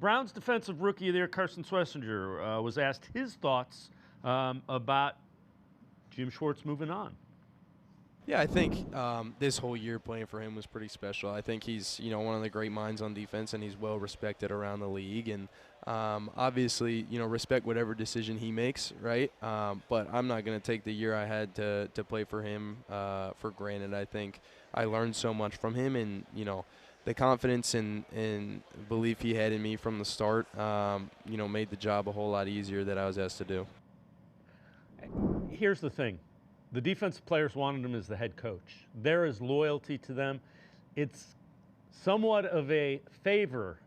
Browns Defensive Rookie of the Year, Carson Schwesinger, was asked his thoughts about Jim Schwartz moving on. Yeah, I think this whole year playing for him was pretty special. I think he's one of the great minds on defense, and he's well respected around the league. And obviously, respect whatever decision he makes, right? But I'm not going to take the year I had to play for him for granted. I think I learned so much from him, and the confidence and belief he had in me from the start, made the job a whole lot easier that I was asked to do. Here's the thing. The defensive players wanted him as the head coach. There is loyalty to them. It's somewhat of a favor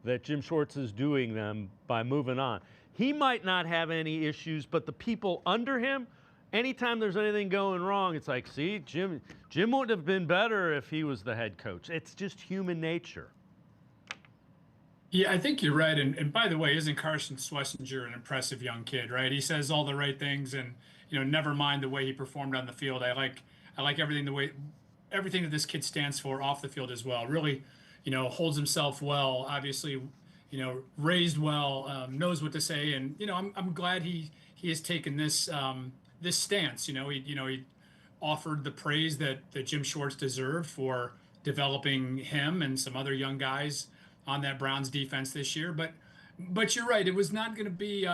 that Jim Schwartz is doing them by moving on. He might not have any issues, but the people under him, anytime there's anything going wrong, it's like, see, Jim wouldn't have been better if he was the head coach. It's just human nature. Yeah, I think you're right. And by the way, isn't Carson Schwesinger an impressive young kid, right? He says all the right things, and never mind the way he performed on the field. I like everything that this kid stands for off the field as well. Really, holds himself well. Obviously, raised well, knows what to say, and I'm glad he has taken this stance. He offered the praise that Jim Schwartz deserved for developing him and some other young guys on that Browns defense this year. But you're right. It was not going to be.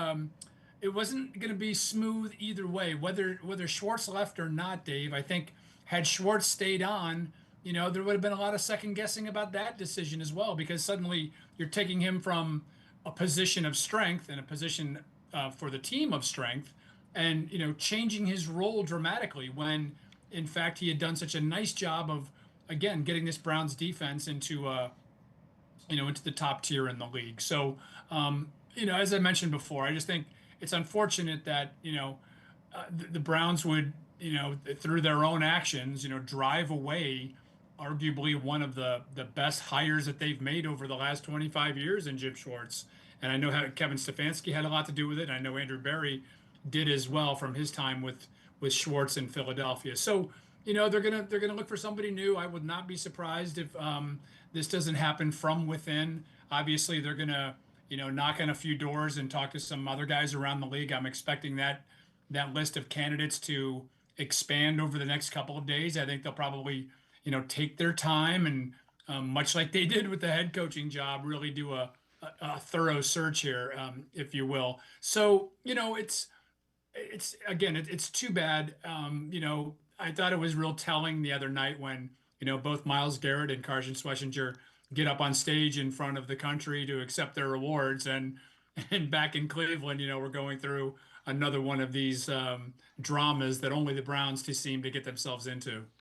It wasn't going to be smooth either way, whether Schwartz left or not, Dave. I think had Schwartz stayed on, there would have been a lot of second guessing about that decision as well, because suddenly you're taking him from a position of strength and a position for the team of strength, and changing his role dramatically when, in fact, he had done such a nice job of, again, getting this Browns defense into into the top tier in the league. So, as I mentioned before, I just think it's unfortunate that, the Browns would, through their own actions, drive away arguably one of the best hires that they've made over the last 25 years in Jim Schwartz. And I know how Kevin Stefanski had a lot to do with it. And I know Andrew Berry did as well from his time with Schwartz in Philadelphia. So, they're gonna look for somebody new. I would not be surprised if this doesn't happen from within. Obviously, they're gonna knock on a few doors and talk to some other guys around the league. I'm expecting that list of candidates to expand over the next couple of days. I think they'll probably take their time and much like they did with the head coaching job, really do a thorough search here, if you will. So it's again, it's too bad. I thought it was real telling the other night when, both Myles Garrett and Carson Schwesinger get up on stage in front of the country to accept their awards. And back in Cleveland, we're going through another one of these dramas that only the Browns seem to get themselves into.